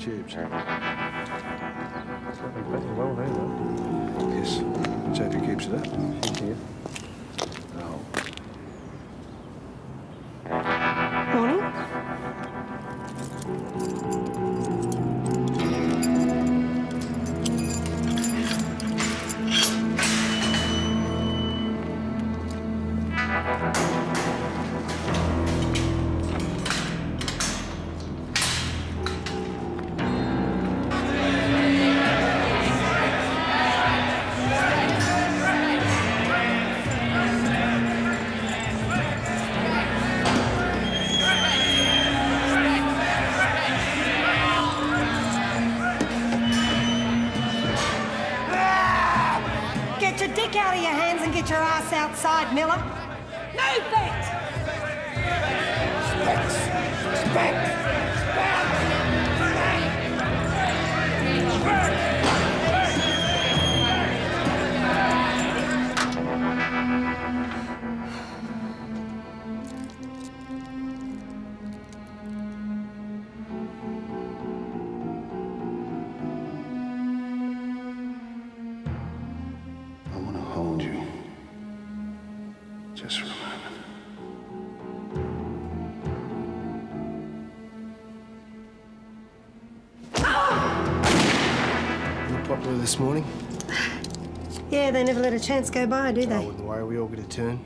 tubes. It's looking pretty well there, though. Yes. Let's hope he keeps it up. Thank you. Oh. Morning. Get your dick out of your hands and get your ass outside, Miller. Move that! I want to hold you. Just for a moment. You popular this morning? Yeah, they never let a chance go by, do I they? wouldn't worry, we all get a turn.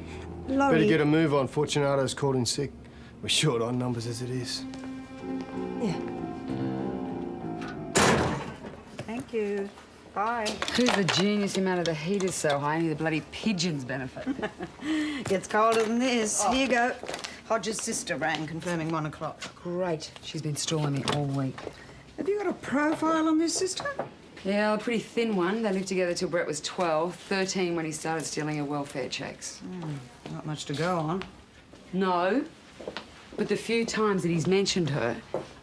Laurie. Better get a move on. Fortunato's called in sick. We're short on numbers as it is. Yeah. Thank you. Bye. Who's the genius who mounted the heaters so high? Only the bloody pigeons benefit. Gets colder than this. Here you go. Hodge's sister rang, confirming 1 o'clock. Great. She's been stalling me all week. Have you got a profile on this sister? Yeah, a pretty thin one. They lived together till Brett was 12, 13 when he started stealing her welfare checks. Not much to go on. No, but the few times that he's mentioned her,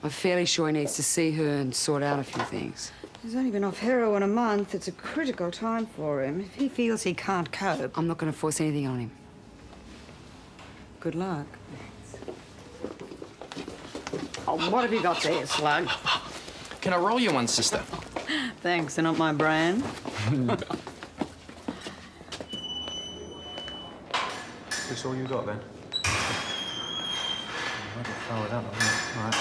I'm fairly sure he needs to see her and sort out a few things. He's only been off heroin a month. It's a critical time for him. If he feels he can't cope, I'm not going to force anything on him. good luck. Oh, what have you got there, Slug? Can I roll you one, sister? Thanks, they're not my brand. This all you got, then? Throw it up, all right.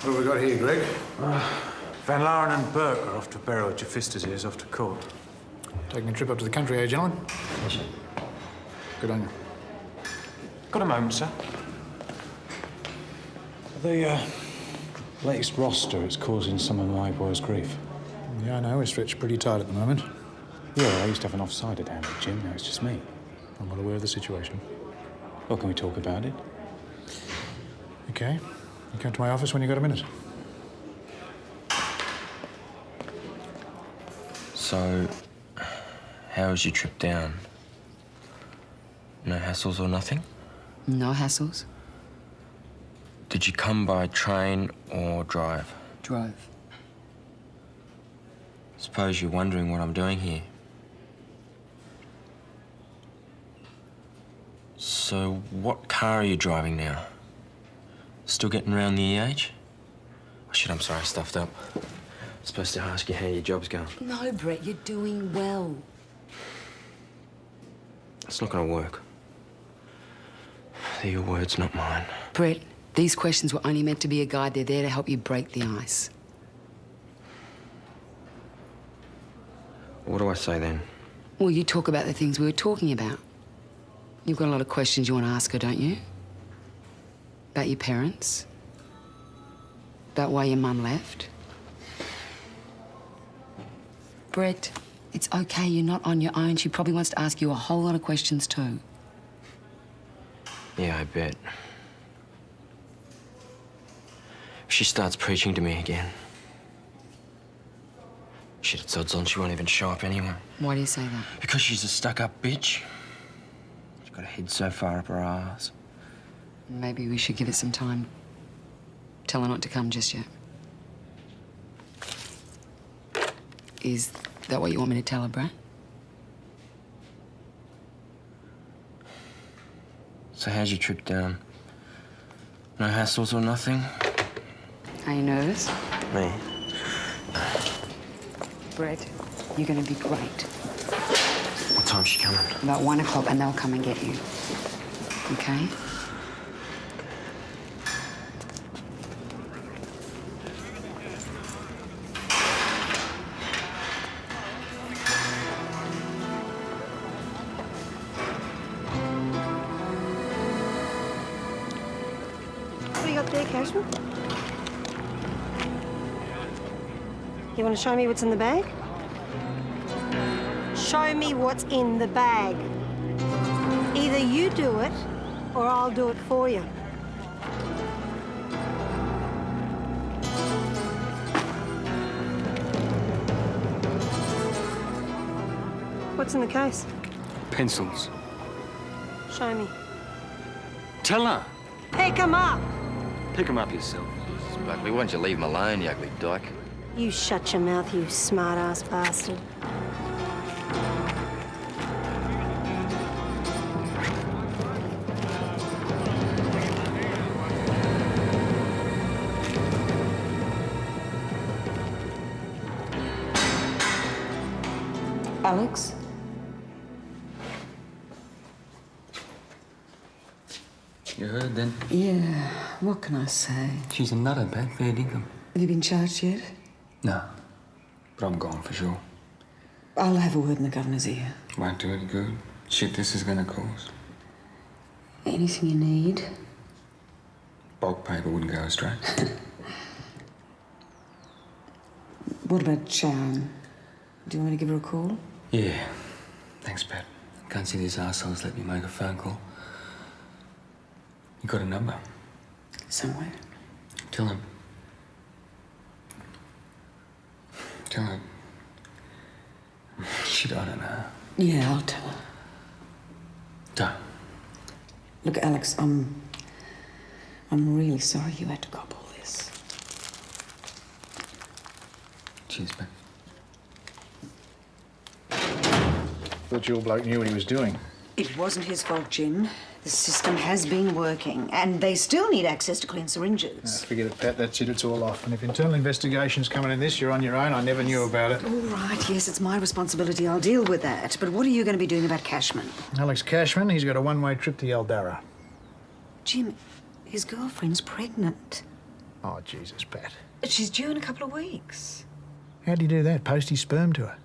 What have we got here, Greg? Van Laren and Burke are off to Barrow. Jafistas is off to court. Taking a trip up to the country, eh, gentlemen? Yes, sir. Good on you. Got a moment, sir? The latest roster is causing some of my boys grief. Yeah, I know. We're stretched pretty tight at the moment. Yeah, I used to have an offsided hand with Jim. Now it's just me. I'm well aware of the situation. Well, can we talk about it? Okay. You come to my office when you got a minute. So, how was your trip down? No hassles or nothing? No hassles. Did you come by train or drive? Drove. Suppose you're wondering what I'm doing here. So, what car are you driving now? Still getting around the EH? Oh, shit, I'm sorry, I stuffed up. I was supposed to ask you how your job's going. No, Brett, you're doing well. It's not gonna work. They're your words, not mine. Brett, these questions were only meant to be a guide. They're there to help you break the ice. What do I say then? Well, you talk about the things we were talking about. You've got a lot of questions you want to ask her, don't you? About your parents? About why your mum left? Brett, it's okay. You're not on your own. She probably wants to ask you a whole lot of questions too. Yeah, I bet. If she starts preaching to me again. Shit, it's odds on she won't even show up anyway. Why do you say that? Because she's a stuck-up bitch. She's got her head so far up her arse. Maybe we should give it some time. Tell her not to come just yet. Is that what you want me to tell her, Brett? So how's your trip down? No hassles or nothing? Are you nervous? Me? Brett, you're going to be great. What time's she coming? About 1 o'clock, and they'll come and get you. Okay? What do you got there, Cashman? You want to show me what's in the bag? Show me what's in the bag. Either you do it, or I'll do it for you. What's in the case? Pencils. Show me. Tell her. Pick 'em up! Pick 'em up yourself. Buckley, why don't you leave him alone, you ugly dyke? You shut your mouth, you smart-ass bastard. Alex? You heard then? Yeah, what can I say? She's a nutter, Pat. Fair dinkum. Have you been charged yet? No. But I'm gone for sure. I'll have a word in the governor's ear. Won't do any good. Shit this is gonna cause. Anything you need? Bulk paper wouldn't go astray. What about Sharon? Do you want me to give her a call? Yeah. Thanks, Pat. Can't see these arseholes let me make a phone call. You got a number? Somewhere. Tell him. Tell her. Shit, I don't know. Yeah, I'll tell her. Done. Look, Alex, I'm really sorry you had to cop all this. Cheers, Pat. Thought your bloke knew what he was doing. It wasn't his fault, Jim. The system has been working, and they still need access to clean syringes. Forget it, Pat. That's it. It's all off. And if internal investigation's coming in this, you're on your own. I never knew about it. All right, yes, it's my responsibility. I'll deal with that. But what are you going to be doing about Cashman? Alex Cashman, he's got a one-way trip to Eldara. Jim, his girlfriend's pregnant. Oh, Jesus, Pat. She's due in a couple of weeks. How'd he do that? Post his sperm to her?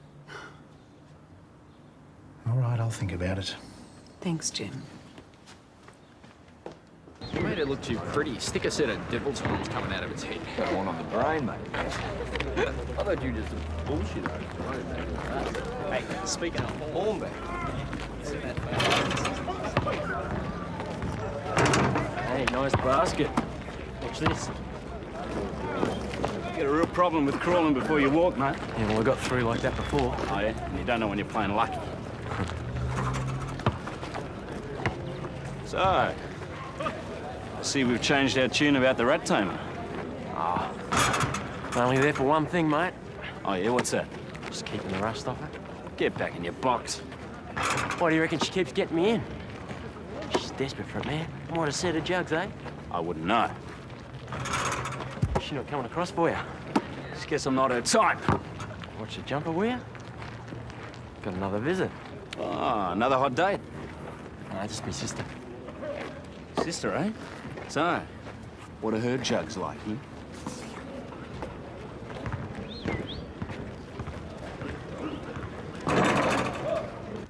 All right, I'll think about it. Thanks, Jim. You made it look too pretty. Stick a set of devil's horns coming out of its head. Got one on the brain, mate. I thought you were just a bullshit over. Hey, speaking of hornback. Hey, nice basket. Watch this. You got a real problem with crawling before you walk, mate. Yeah, well, I got through like that before. Oh, yeah? And you don't know when you're playing lucky. So, I see we've changed our tune about the rat tamer. Only there for one thing, mate. Oh, yeah? What's that? Just keeping the rust off her. Get back in your box. Why do you reckon she keeps getting me in? She's desperate for it, man. What a set of jugs, eh? I wouldn't know. She's not coming across for you. Just guess I'm not her type. Watch the jumper, will you? Got another visit. Oh, another hot date. No, just my sister. Sister, eh? So, what are her jugs like, hmm?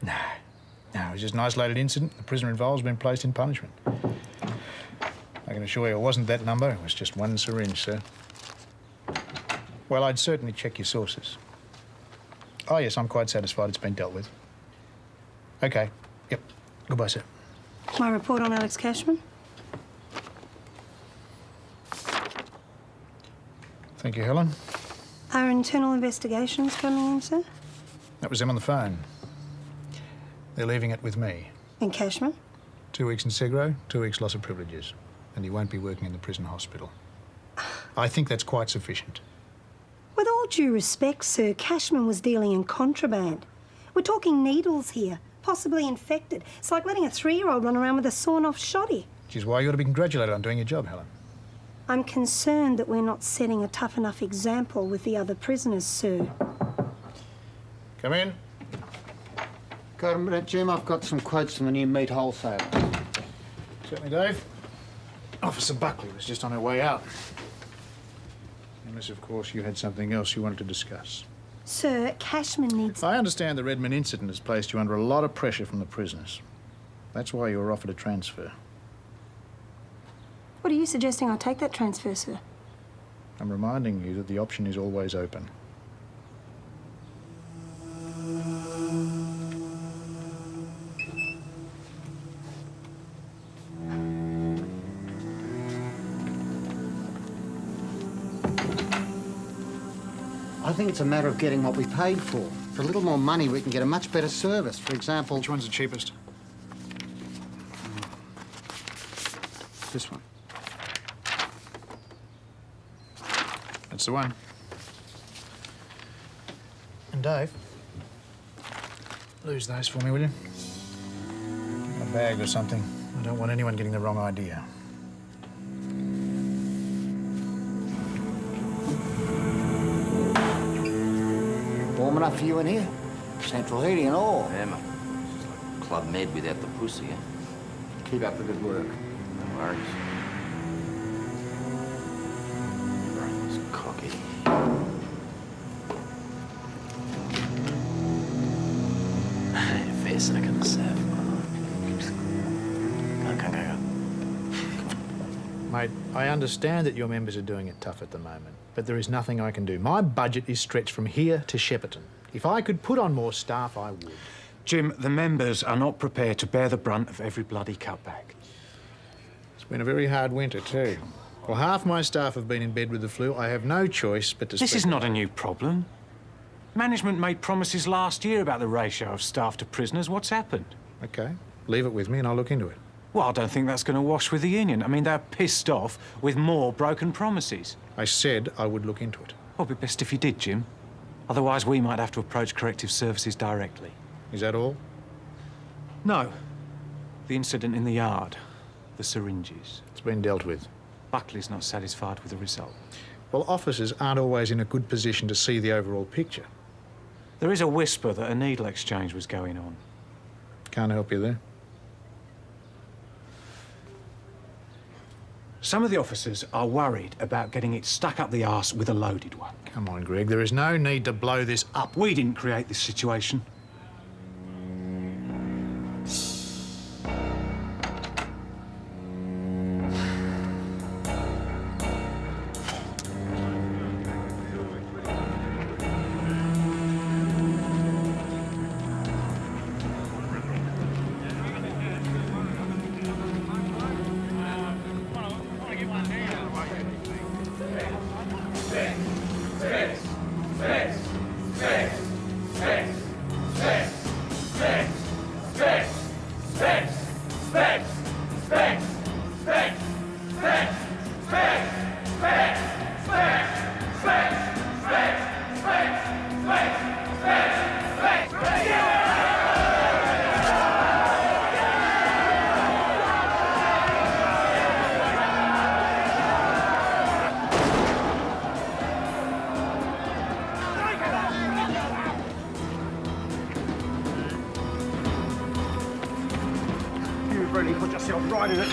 No, it was just an isolated incident. The prisoner involved has been placed in punishment. I can assure you it wasn't that number. It was just one syringe, sir. Well, I'd certainly check your sources. Oh, yes, I'm quite satisfied it's been dealt with. OK. Yep. Goodbye, sir. My report on Alex Cashman? Thank you, Helen. Are internal investigations coming in, sir? That was them on the phone. They're leaving it with me. And Cashman? 2 weeks in Segro, 2 weeks loss of privileges. And he won't be working in the prison hospital. I think that's quite sufficient. With all due respect, sir, Cashman was dealing in contraband. We're talking needles here, possibly infected. It's like letting a 3-year-old run around with a sawn-off shotty. Which is why you ought to be congratulated on doing your job, Helen. I'm concerned that we're not setting a tough enough example with the other prisoners, sir. Come in. Got a minute, Jim? I've got some quotes from the new meat wholesaler. Certainly, Dave. Officer Buckley was just on her way out. Unless, of course, you had something else you wanted to discuss. Sir, Cashman needs... I understand the Redmond incident has placed you under a lot of pressure from the prisoners. That's why you were offered a transfer. What are you suggesting I take that transfer, sir? I'm reminding you that the option is always open. I think it's a matter of getting what we paid for. For a little more money, we can get a much better service. For example... Which one's the cheapest? This one. That's the one. And Dave, lose those for me, will you? In a bag or something. I don't want anyone getting the wrong idea. Warm enough for you in here? Central heating and all. Yeah, man. It's just like Club Med without the pussy, eh? Keep up the good work. No worries. Brain's cocky. Fair second, Sav. Go. Mate, I understand that your members are doing it tough at the moment, but there is nothing I can do. My budget is stretched from here to Shepparton. If I could put on more staff, I would. Jim, the members are not prepared to bear the brunt of every bloody cutback. It's been a very hard winter, too. Well, half my staff have been in bed with the flu. I have no choice but to... This is not a new problem. Management made promises last year about the ratio of staff to prisoners. What's happened? OK. Leave it with me and I'll look into it. Well, I don't think that's going to wash with the union. I mean, they're pissed off with more broken promises. I said I would look into it. Well, it'd be best if you did, Jim. Otherwise, we might have to approach corrective services directly. Is that all? No. The incident in the yard. The syringes. It's been dealt with. Buckley's not satisfied with the result. Well, officers aren't always in a good position to see the overall picture. There is a whisper that a needle exchange was going on. Can't help you there. Some of the officers are worried about getting it stuck up the arse with a loaded one. Come on, Greg, there is no need to blow this up. We didn't create this situation. Really put yourself right in it.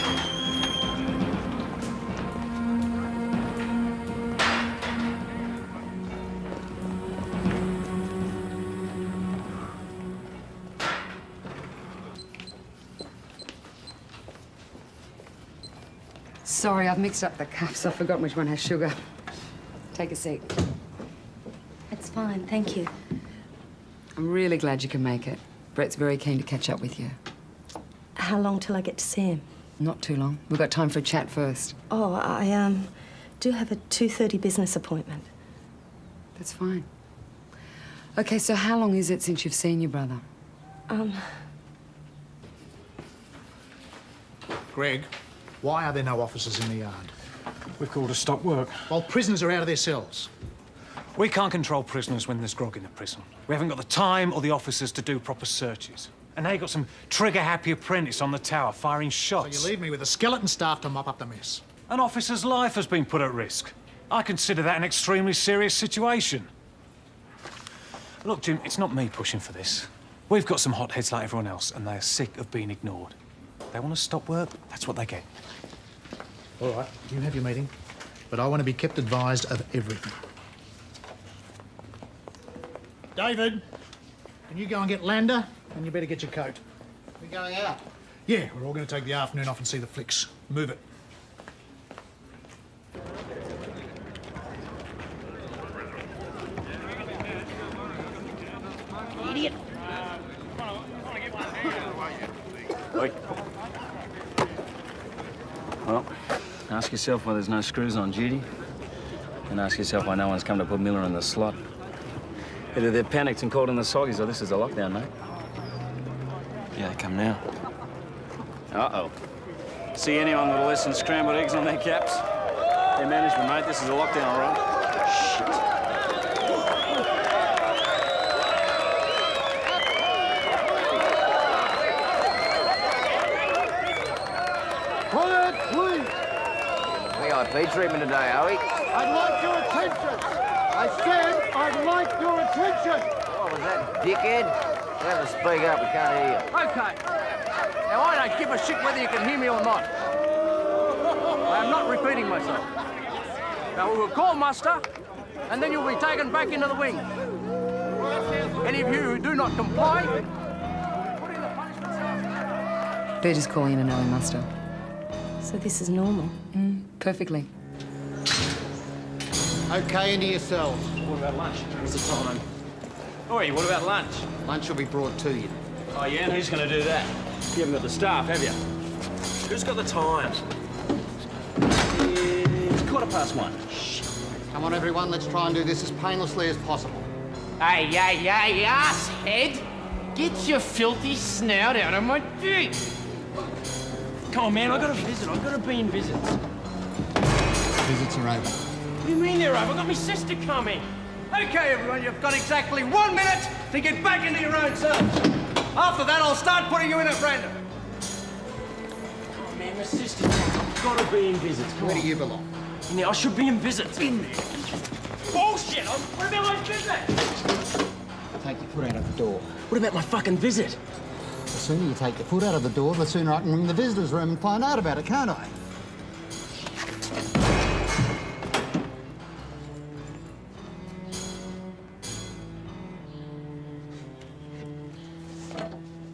Sorry, I've mixed up the cups. I've forgotten which one has sugar. Take a seat. It's fine, thank you. I'm really glad you can make it. Brett's very keen to catch up with you. How long till I get to see him? Not too long. We've got time for a chat first. Oh, I do have a 2:30 business appointment. That's fine. Okay, so how long is it since you've seen your brother? Greg, why are there no officers in the yard? We've called a stop work. While prisoners are out of their cells. We can't control prisoners when there's grog in the prison. We haven't got the time or the officers to do proper searches. And now you've got some trigger-happy apprentice on the tower firing shots. So you leave me with a skeleton staff to mop up the mess. An officer's life has been put at risk. I consider that an extremely serious situation. Look, Jim, it's not me pushing for this. We've got some hotheads like everyone else, and they are sick of being ignored. They want to stop work, that's what they get. All right, you have your meeting, but I want to be kept advised of everything. David, can you go and get Lander? And you better get your coat. We're going out. Yeah, we're all going to take the afternoon off and see the flicks. Move it. Idiot. Oi. Well, ask yourself why there's no screws on duty. And ask yourself why no one's come to put Miller in the slot. Either they're panicked and called in the soggies, or this is a lockdown, mate. Yeah, they come now. Uh-oh. See anyone with less than scrambled eggs on their caps? Their management, mate, this is a lockdown, all right? Shit. Quiet, please. VIP treatment today, are we? I'd like your attention. I said I'd like your attention. What was that, dickhead? You have to speak up, we can't hear you. Okay. Now, I don't give a shit whether you can hear me or not. I am not repeating myself. Now, we will call muster, and then you'll be taken back into the wing. Any of you who do not comply, put in the punishment cell. They're just calling an early muster. So this is normal? Perfectly. Okay, into yourselves. What about lunch? What's the time? Oi, what about lunch? Lunch will be brought to you. Oh, yeah, and who's going to do that? You haven't got the staff, have you? Who's got the time? It's 1:15. Come on, everyone, let's try and do this as painlessly as possible. Hey, asshead! Get your filthy snout out of my feet! Come on, man, I've got a visit. I've got to be in visits. Visits are over. What do you mean they're over? I've got my sister coming. Okay, everyone, you've got exactly 1 minute to get back into your own cells. After that, I'll start putting you in at random. Come on, man, my sister. I've got to be in visits. Come Where on. do you belong? In there, I should be in visits. In there. Bullshit! What about my visit? Take your foot out of the door. What about my fucking visit? The sooner you take your foot out of the door, the sooner I can ring the visitors' room and find out about it, can't I?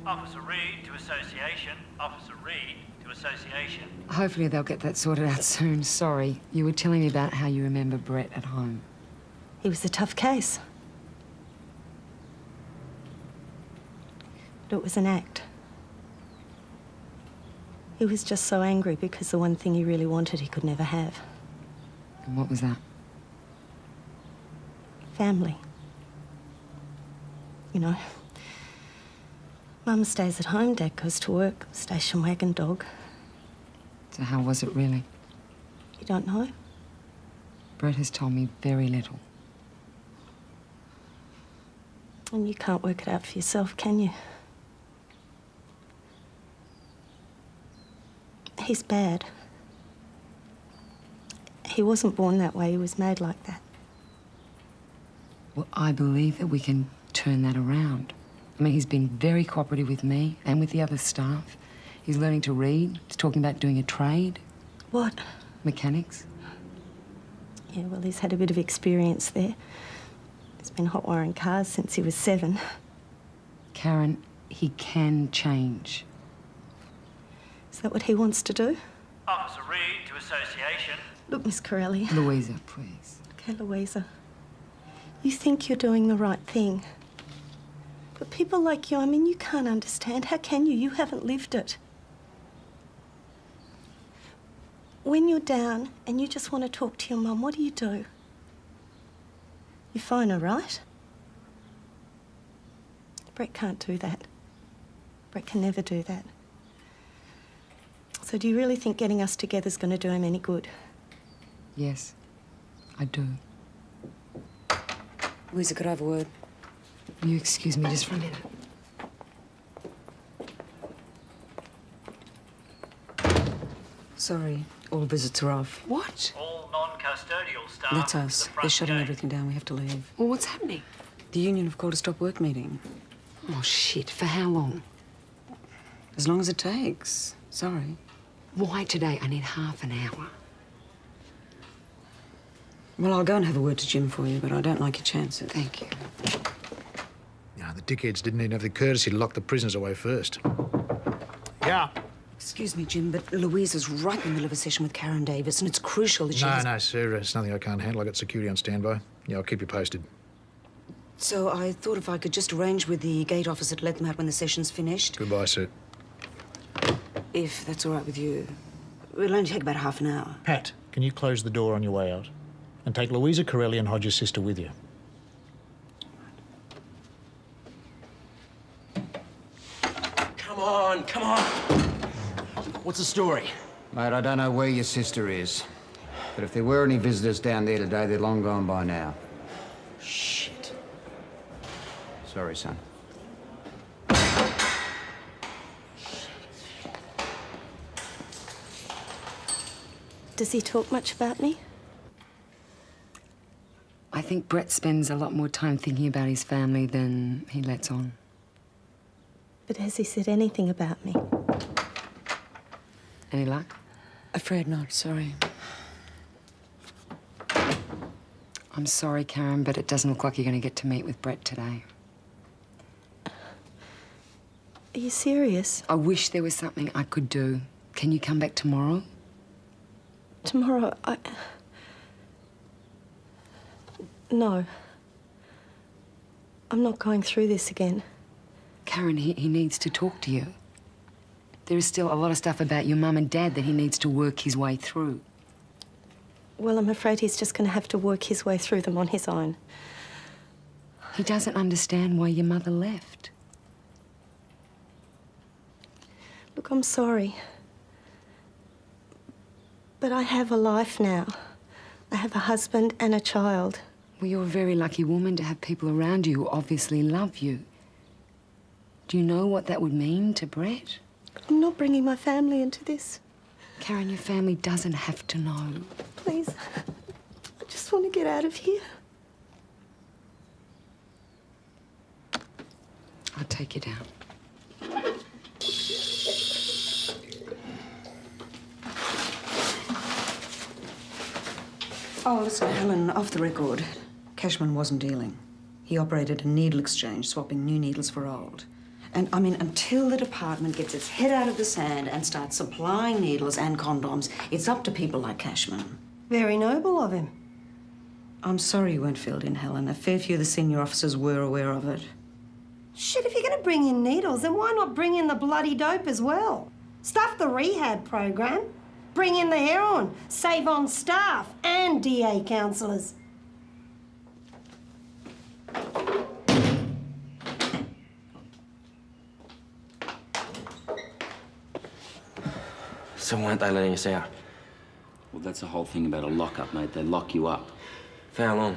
Officer Reed to association. Officer Reed to association. Hopefully they'll get that sorted out soon. Sorry. You were telling me about how you remember Brett at home. He was a tough case. But it was an act. He was just so angry because the one thing he really wanted he could never have. And what was that? Family. You know, Mum stays at home, Dad goes to work, station wagon, dog. So how was it really? You don't know? Brett has told me very little. And you can't work it out for yourself, can you? He's bad. He wasn't born that way, he was made like that. Well, I believe that we can turn that around. I mean, he's been very cooperative with me and with the other staff. He's learning to read. He's talking about doing a trade. What? Mechanics. Yeah, well, he's had a bit of experience there. He's been hot wiring cars since he was 7. Karen, he can change. Is that what he wants to do? Officer Reed to association. Look, Miss Corelli. Louisa, please. Okay, Louisa. You think you're doing the right thing. But people like you, I mean, you can't understand. How can you? You haven't lived it. When you're down and you just want to talk to your mum, what do? You phone her, right? Brett can't do that. Brett can never do that. So do you really think getting us together is going to do him any good? Yes, I do. Louisa, could I have a word? Will you excuse me just for a minute? Sorry, All visits are off. What? All non-custodial staff. That's to the us. front They're shutting gate. everything down. We have to leave. Well, what's happening? The union have called a stop work meeting. Oh, shit. For how long? As long as it takes. Sorry. Why today? I need half an hour. Well, I'll go and have a word to Jim for you, but I don't like your chances. Thank you. Yeah, the dickheads didn't even have the courtesy to lock the prisoners away first. Yeah. Excuse me, Jim, but Louise is right in the middle of a session with Karen Davis, and it's crucial that she has... No, sir. It's nothing I can't handle. I got security on standby. Yeah, I'll keep you posted. So I thought if I could just arrange with the gate officer to let them out when the session's finished. Goodbye, sir. If that's all right with you. It'll only take about half an hour. Pat, can you close the door on your way out? And take Louisa Corelli and Hodges' sister with you. Come on, come on. What's the story? Mate, I don't know where your sister is. But if there were any visitors down there today, they're long gone by now. Shit. Sorry, son. Does he talk much about me? I think Brett spends a lot more time thinking about his family than he lets on. But has he said anything about me? Any luck? Afraid not, sorry. I'm sorry, Karen, but it doesn't look like you're going to get to meet with Brett today. Are you serious? I wish there was something I could do. Can you come back tomorrow? Tomorrow, No. I'm not going through this again. Karen, he needs to talk to you. There is still a lot of stuff about your mum and dad that he needs to work his way through. Well, I'm afraid he's just going to have to work his way through them on his own. He doesn't understand why your mother left. Look, I'm sorry. But I have a life now. I have a husband and a child. Well, you're a very lucky woman to have people around you who obviously love you. Do you know what that would mean to Brett? I'm not bringing my family into this. Karen, your family doesn't have to know. Please. I just want to get out of here. I'll take you down. Oh, listen, Helen, off the record. Cashman wasn't dealing. He operated a needle exchange, swapping new needles for old. And, I mean, until the department gets its head out of the sand and starts supplying needles and condoms, it's up to people like Cashman. Very noble of him. I'm sorry you weren't filled in, Helen. A fair few of the senior officers were aware of it. Shit, if you're going to bring in needles, then why not bring in the bloody dope as well? Stuff the rehab program. Bring in the heroin. Save on staff and DA counsellors. So why aren't they letting us out? Well, that's the whole thing about a lockup, mate. They lock you up. For how long?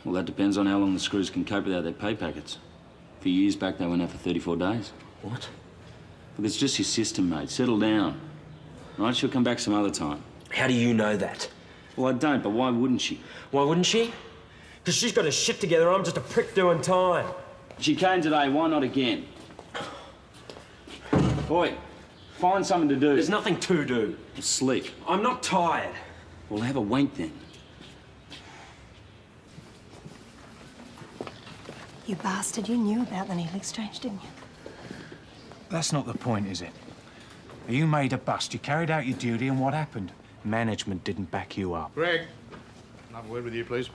Well, that depends on how long the screws can cope without their pay packets. A few years back, they went out for 34 days. What? But it's just your system, mate. Settle down. All right, she'll come back some other time. How do you know that? Well, I don't, but why wouldn't she? Why wouldn't she? Because she's got her shit together and I'm just a prick doing time. She came today, why not again? Boy, find something to do. There's nothing to do. Sleep. I'm not tired. Well, have a wank then. You bastard, you knew about the needle exchange, didn't you? That's not the point, is it? You made a bust, you carried out your duty, and what happened? Management didn't back you up. Greg, can I have a word with you, please?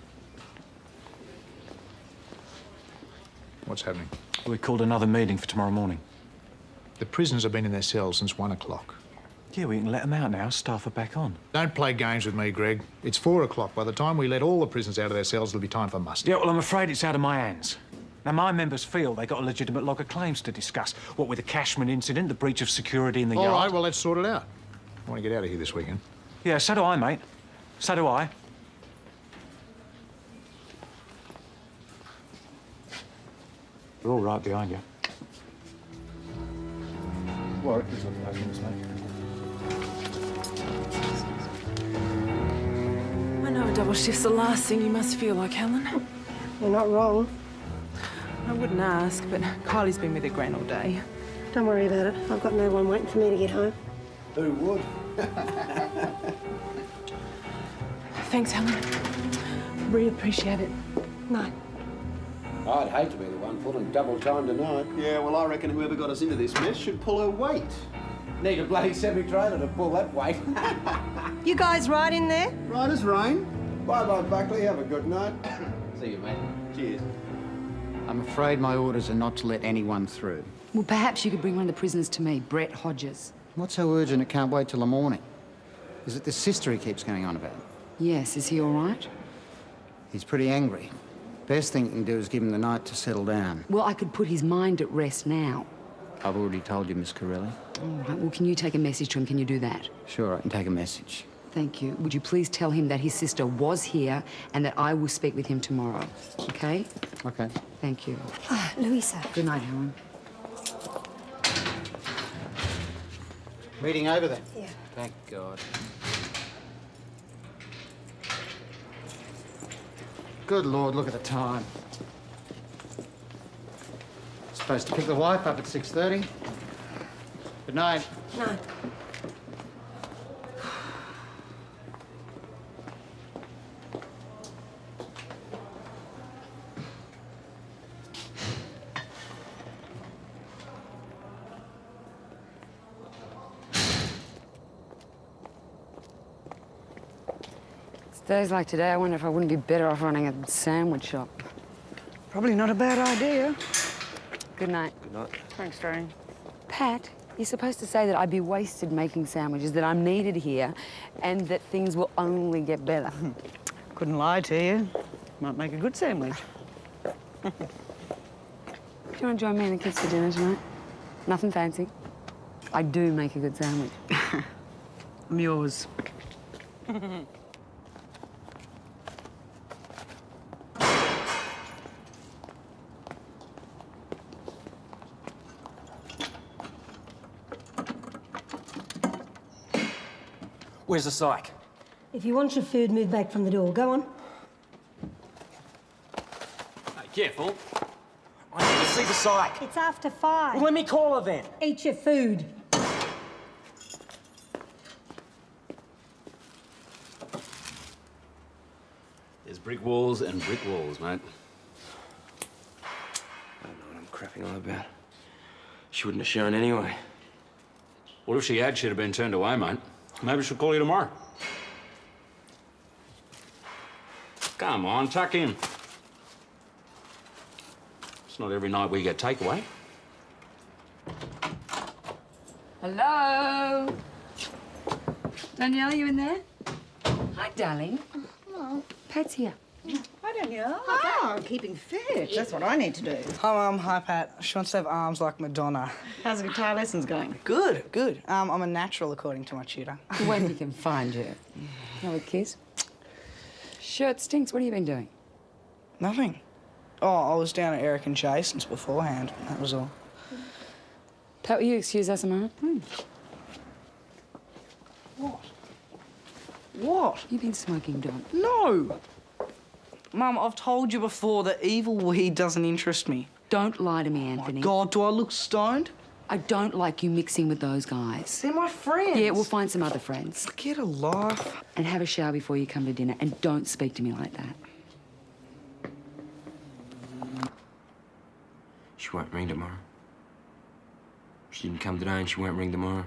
What's happening? We called another meeting for tomorrow morning. The prisoners have been in their cells since 1 o'clock. Yeah, we can let them out now. Staff are back on. Don't play games with me, Greg. It's 4 o'clock. By the time we let all the prisoners out of their cells, it'll be time for muster. Yeah, well, I'm afraid it's out of my hands. Now, my members feel they got a legitimate log of claims to discuss. What with the Cashman incident, the breach of security in the yard. All right, well, let's sort it out. I want to get out of here this weekend. Yeah, so do I, mate. So do I. We're all right behind you. Warwick, there's a few minutes, mate. know a double shift's the last thing you must feel like, Helen. You're not wrong. I wouldn't ask, but Kylie's been with her gran all day. Don't worry about it. I've got no one waiting for me to get home. Who would? Thanks, Helen. Really appreciate it. No. I'd hate to be the one pulling double time tonight. Yeah, well, I reckon whoever got us into this mess should pull her weight. Need a bloody semi-trailer to pull that weight. You guys right in there? Right as rain. Bye-bye, Buckley. Have a good night. See you, mate. Cheers. I'm afraid my orders are not to let anyone through. Well, perhaps you could bring one of the prisoners to me, Brett Hodges. What's so urgent it can't wait till the morning? Is it the sister he keeps going on about? Yes, is he all right? He's pretty angry. Best thing you can do is give him the night to settle down. Well, I could put his mind at rest now. I've already told you, Miss Corelli. All right, well, can you take a message to him? Can you do that? Sure, I can take a message. Thank you. Would you please tell him that his sister was here and that I will speak with him tomorrow, okay? Okay. Thank you. Ah, Louisa. Good night, Helen. Meeting over then? Yeah. Thank God. Good Lord, look at the time. Supposed to pick the wife up at 6:30. Good night. No. Days like today, I wonder if I wouldn't be better off running a sandwich shop. Probably not a bad idea. Good night. Good night. Thanks, Darren. Pat, you're supposed to say that I'd be wasted making sandwiches, that I'm needed here, and that things will only get better. Couldn't lie to you. Might make a good sandwich. Do you want to join me and the kids for dinner tonight? Nothing fancy. I do make a good sandwich. I'm yours. Where's the psych? If you want your food, move back from the door. Go on. Hey, careful. I need to see the psych. It's after 5. Well, let me call her then. Eat your food. There's brick walls and brick walls, mate. I don't know what I'm crapping on about. She wouldn't have shown anyway. Well, if she had, she'd have been turned away, mate. Maybe she'll call you tomorrow. Come on, tuck in. It's not every night we get takeaway. Hello? Danielle, you in there? Hi, darling. Hello. Pat's here. Hi, Danielle. Oh, keeping fit. That's what I need to do. Hi, Mum. Hi, Pat. She wants to have arms like Madonna. How's the guitar lessons going? Good, good. I'm a natural, according to my tutor. When we can find you. Have a kiss? Shirt stinks. What have you been doing? Nothing. Oh, I was down at Eric and Jason's beforehand. That was all. Pat, will you excuse us a moment? What? What? You've been smoking, Don. No! Mum, I've told you before that evil weed doesn't interest me. Don't lie to me, Anthony. My God, do I look stoned? I don't like you mixing with those guys. They're my friends. Yeah, we'll find some other friends. Get a life. And have a shower before you come to dinner, and don't speak to me like that. She won't ring tomorrow. She didn't come today and she won't ring tomorrow.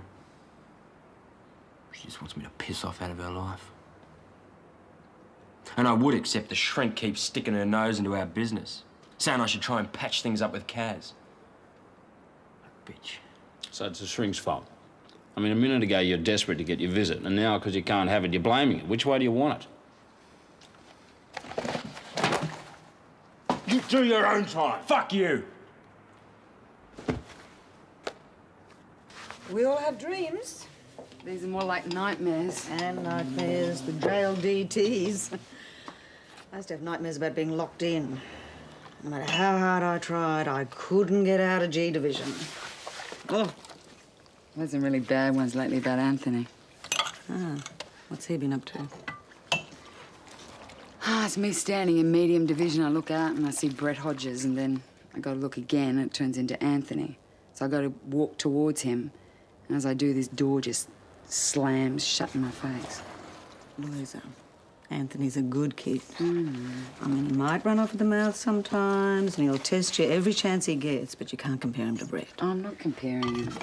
She just wants me to piss off out of her life. And I would, except the shrink keeps sticking her nose into our business, saying I should try and patch things up with Kaz. Bitch. So it's the shrink's fault. I mean, a minute ago you're desperate to get your visit, and now because you can't have it, you're blaming it. Which way do you want it? You do your own time. Fuck you. We all have dreams. These are more like nightmares. And nightmares, the jail DTs. I used to have nightmares about being locked in. No matter how hard I tried, I couldn't get out of G Division. Oh. There's some really bad ones lately about Anthony. Ah, what's he been up to? It's me standing in medium division. I look out and I see Brett Hodges, and then I go to look again and it turns into Anthony. So I go to walk towards him, and as I do, this door just slams shut in my face. Louisa, Anthony's a good kid. I mean, he might run off at the mouth sometimes, and he'll test you every chance he gets, but you can't compare him to Brett. I'm not comparing him.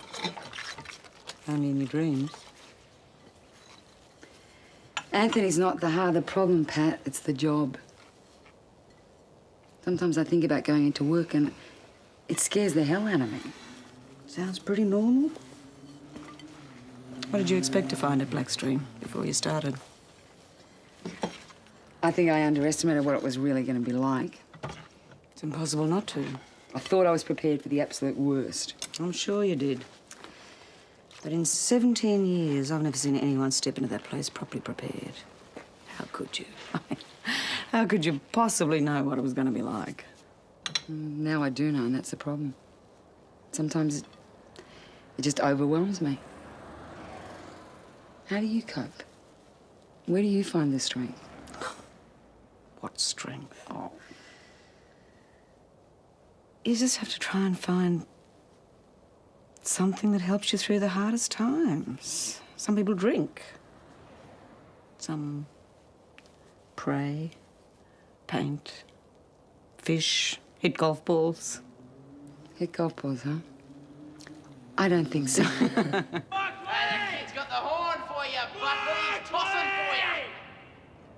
Only in your dreams. Anthony's not the heart of the problem, Pat. It's the job. Sometimes I think about going into work and it scares the hell out of me. Sounds pretty normal. What did you expect to find at Blackstream before you started? I think I underestimated what it was really going to be like. It's impossible not to. I thought I was prepared for the absolute worst. I'm sure you did. But in 17 years, I've never seen anyone step into that place properly prepared. How could you? How could you possibly know what it was going to be like? Now I do know, and that's the problem. Sometimes it just overwhelms me. How do you cope? Where do you find the strength? What strength? Oh. You just have to try and find something that helps you through the hardest times. Some people drink. Some pray, paint, fish, hit golf balls. Hit golf balls, huh? I don't think so. Hey, that kid's got the horn for you, Buckley. He's tossing for you.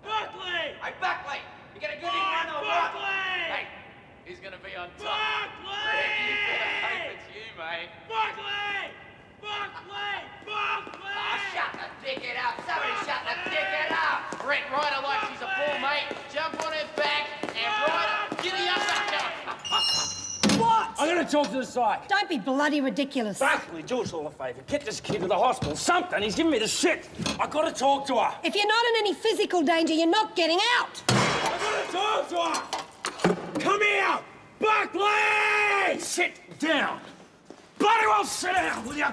Buckley! Hey, Buckley! You got a good run or what? Hey, he's gonna be on top. Buckley! You better hope it's you, mate. Buckley! Buckley! Buckley! Oh, shut the dickhead up. Somebody shut the dickhead up. Brett Ryder like she's a bull, mate. Jump on her back and Ryder, give the uppercut. What? I'm gonna talk to the psych. Don't be bloody ridiculous. Buckley, do us all a favour. Get this kid to the hospital. Something. He's giving me the shit. I gotta talk to her. If you're not in any physical danger, you're not getting out. I gotta talk to her. Come here, Buckley! Sit down. Bloody well sit down, will you?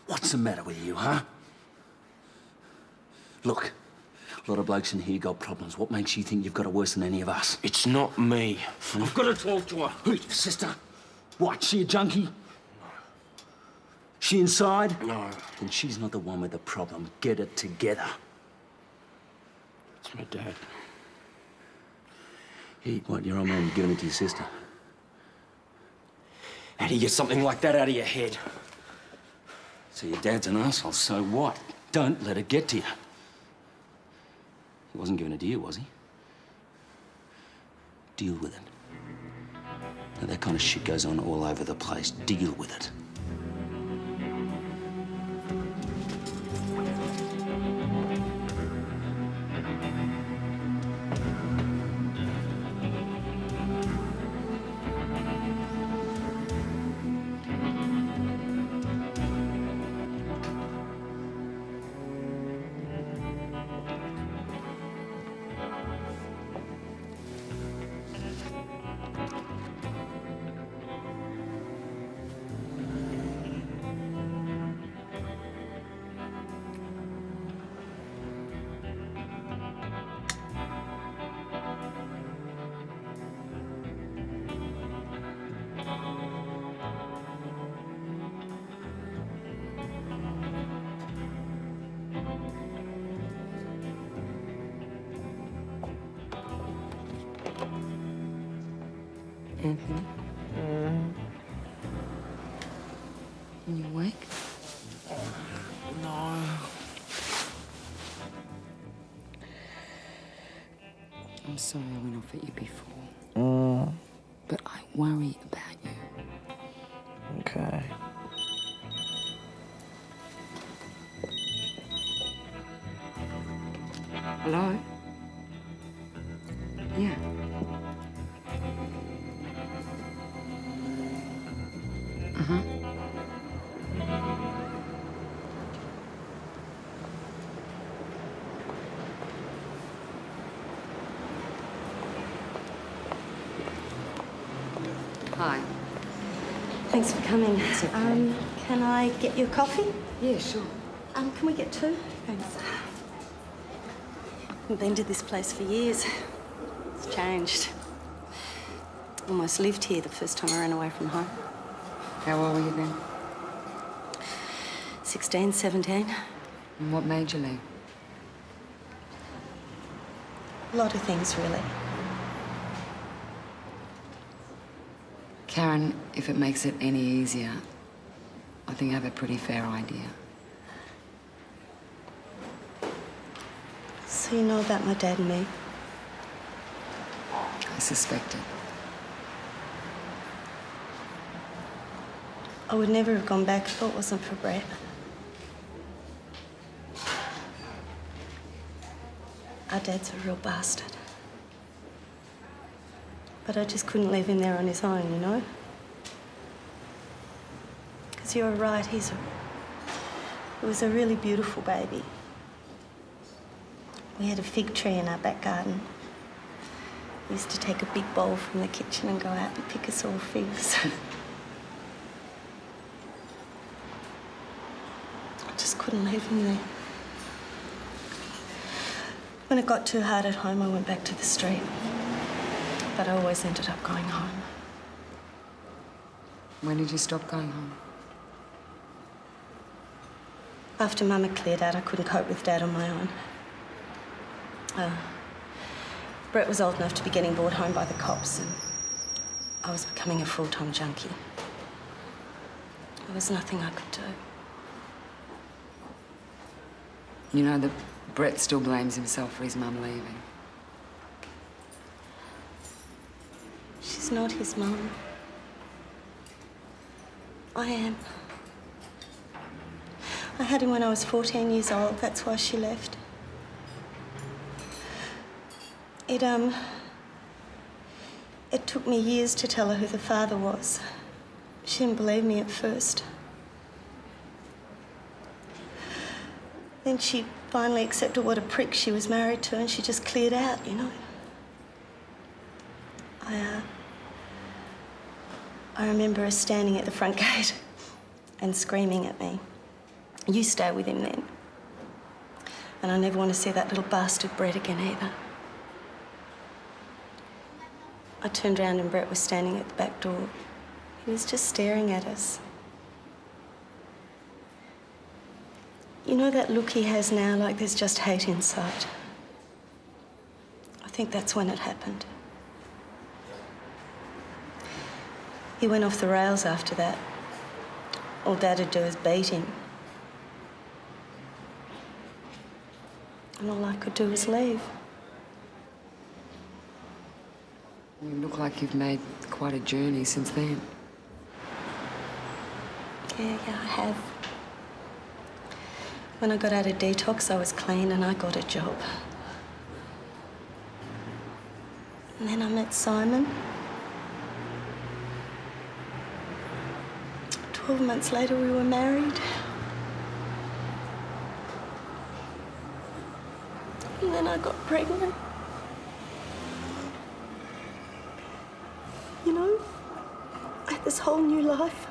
What's the matter with you, huh? Look, a lot of blokes in here got problems. What makes you think you've got it worse than any of us? It's not me. I've got to talk to her. Who's your sister? What, she a junkie? No. She inside? No. Then she's not the one with the problem. Get it together. It's my dad. What, your old man giving it to your sister? How do you get something like that out of your head? So your dad's an arsehole, so what? Don't let it get to you. He wasn't giving it to you, was he? Deal with it. Now, that kind of shit goes on all over the place. Deal with it. Anthony? Are you awake? No. I'm sorry I went off at you before. But I worry about you. Okay. Hello? Yeah. Uh-huh. Hi. Thanks for coming. Can I get you a coffee? Yeah, sure. Can we get two? Thanks. haven't been to this place for years. It's changed. Almost lived here the first time I ran away from home. How old were you then? 16, 17. And what made you leave? A lot of things, really. Karen, if it makes it any easier, I think I have a pretty fair idea. So you know about my dad and me? I suspected. I would never have gone back if it wasn't for Brett. Our dad's a real bastard. But I just couldn't leave him there on his own, you know? Because you're right, he was a really beautiful baby. We had a fig tree in our back garden. We used to take a big bowl from the kitchen and go out and pick us all figs. I just couldn't leave him there. When it got too hard at home, I went back to the street. But I always ended up going home. When did you stop going home? After Mum had cleared out, I couldn't cope with Dad on my own. Brett was old enough to be getting brought home by the cops, and I was becoming a full-time junkie. There was nothing I could do. You know that Brett still blames himself for his mum leaving. She's not his mum. I am. I had him when I was 14 years old. That's why she left. It took me years to tell her who the father was. She didn't believe me at first. Then she finally accepted what a prick she was married to, and she just cleared out, you know. I remember her standing at the front gate and screaming at me. You stay with him then. And I never want to see that little bastard Brett again either. I turned around and Brett was standing at the back door. He was just staring at us. You know that look he has now, like there's just hate inside? I think that's when it happened. He went off the rails after that. All Dad'd do is beat him. And all I could do was leave. You look like you've made quite a journey since then. Yeah, I have. When I got out of detox, I was clean and I got a job. And then I met Simon. 12 months later, we were married. And then I got pregnant. You know, I had this whole new life.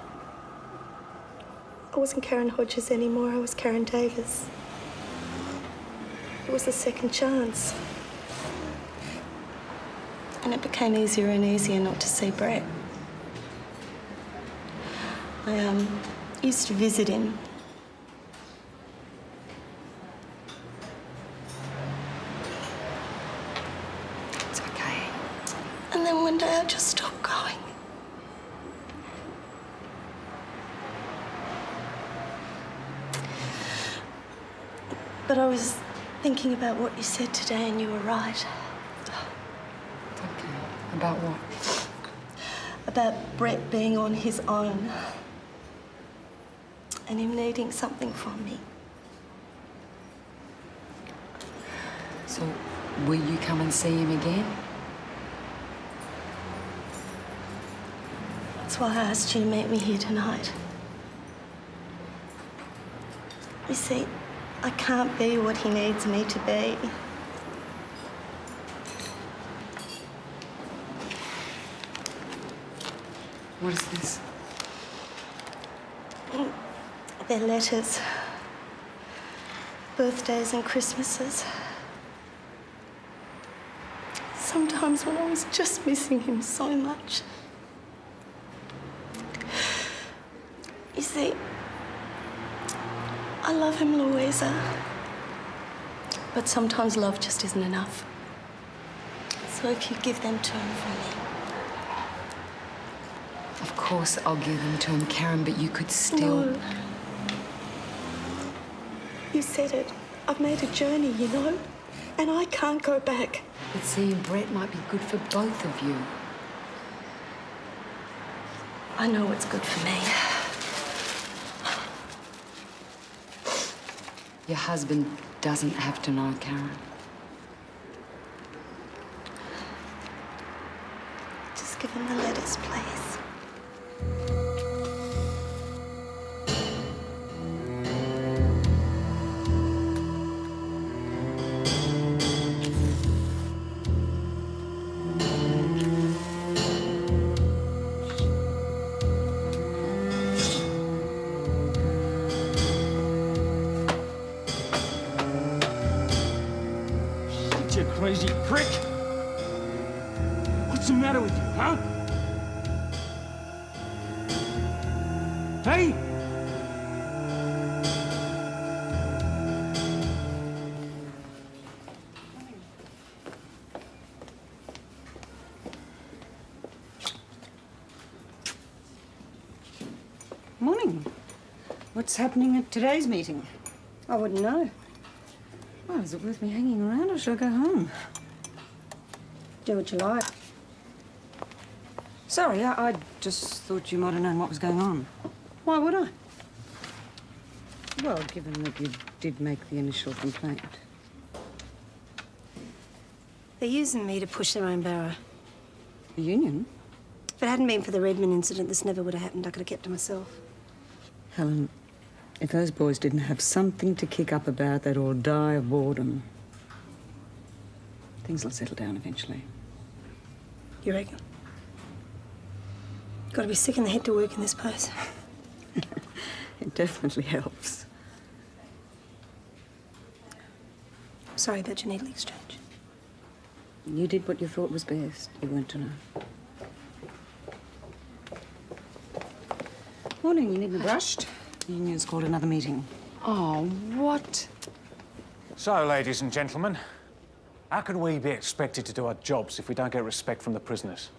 I wasn't Karen Hodges anymore, I was Karen Davis. It was a second chance. And it became easier and easier not to see Brett. I used to visit him. It's okay. And then one day I just stopped going. But I was thinking about what you said today and you were right. It's okay. About what? About Brett being on his own. And him needing something from me. So, will you come and see him again? That's why I asked you to meet me here tonight. You see, I can't be what he needs me to be. What is this? They're letters. Birthdays and Christmases. Sometimes when I was just missing him so much. You see, I love him, Louisa. But sometimes love just isn't enough. So if you give them to him for me. Of course I'll give them to him, Karen, but you could still... No. You said it. I've made a journey, you know? And I can't go back. But seeing Brett might be good for both of you. I know what's good for me. Your husband doesn't have to know, Karen. Just give him the letters, please. You crazy prick! What's the matter with you, huh? Hey! Morning. What's happening at today's meeting? I wouldn't know. Well, is it worth me hanging around or should I go home? Do what you like. Sorry, I just thought you might have known what was going on. Why would I? Well, given that you did make the initial complaint. They're using me to push their own barrow. The union? If it hadn't been for the Redmond incident, this never would have happened. I could have kept to myself. Helen, if those boys didn't have something to kick up about, they'd all die of boredom. Things will settle down eventually. You reckon? Got to be sick in the head to work in this place. It definitely helps. I'm sorry about your needle exchange. You did what you thought was best. You weren't to know. Morning, you needn't have rushed. The union's called another meeting. Oh, what? So, ladies and gentlemen, how can we be expected to do our jobs if we don't get respect from the prisoners?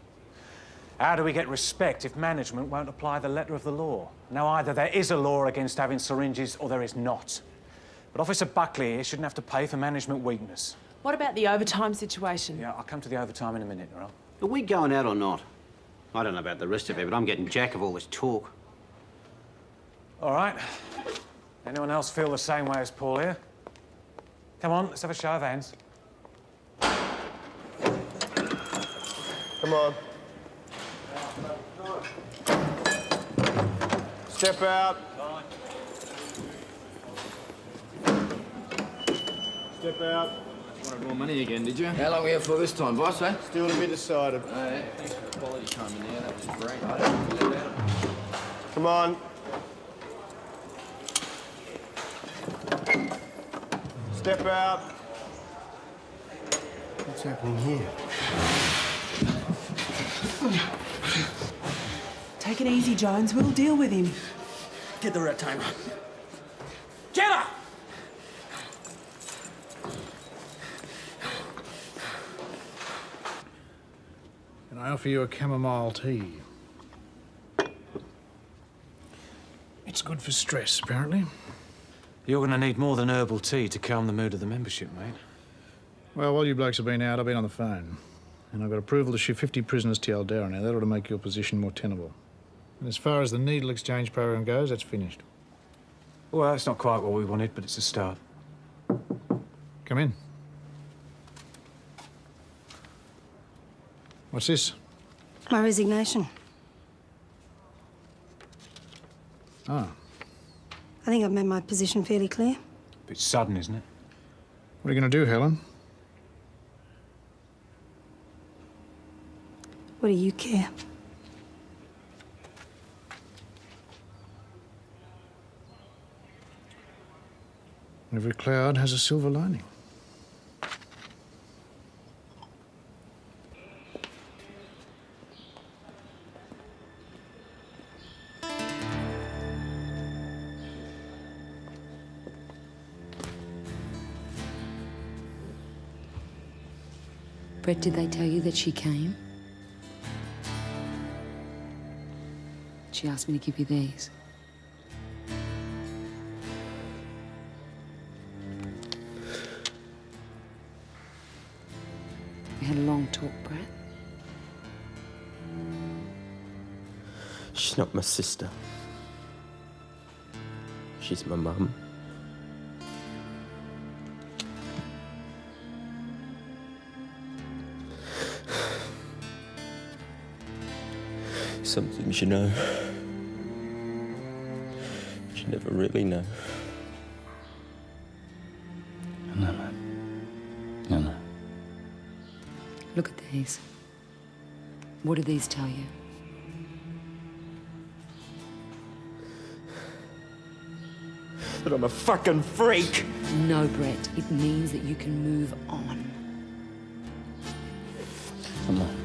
How do we get respect if management won't apply the letter of the law? Now, either there is a law against having syringes or there is not. But Officer Buckley here shouldn't have to pay for management weakness. What about the overtime situation? Yeah, I'll come to the overtime in a minute, all right? Are we going out or not? I don't know about the rest of it, but I'm getting jack of all this talk. All right. Anyone else feel the same way as Paul here? Come on, let's have a show of hands. Come on. Step out. Step out. Wanted more money again, did you? How long are we here for this time, boss, eh? Still to be decided. Oh, yeah. Thanks for the quality time in there. That was great. I don't think we let out. Come on. Step out. What's happening here? Take it easy, Jones. We'll deal with him. Get the red timer. Get her! Can I offer you a chamomile tea? It's good for stress, apparently. You're going to need more than herbal tea to calm the mood of the membership, mate. Well, while you blokes have been out, I've been on the phone. And I've got approval to ship 50 prisoners to Aldera now. That ought to make your position more tenable. And as far as the needle exchange program goes, that's finished. Well, it's not quite what we wanted, but it's a start. Come in. What's this? My resignation. Ah. I think I've made my position fairly clear. Bit sudden, isn't it? What are you going to do, Helen? What do you care? Every cloud has a silver lining. Brett, did they tell you that she came? She asked me to give you these. We had a long talk, Brett. She's not my sister. She's my mum. Some things you know, but you never really know. I know, mate. I know. Look at these. What do these tell you? That I'm a fucking freak. No, Brett. It means that you can move on. Come on.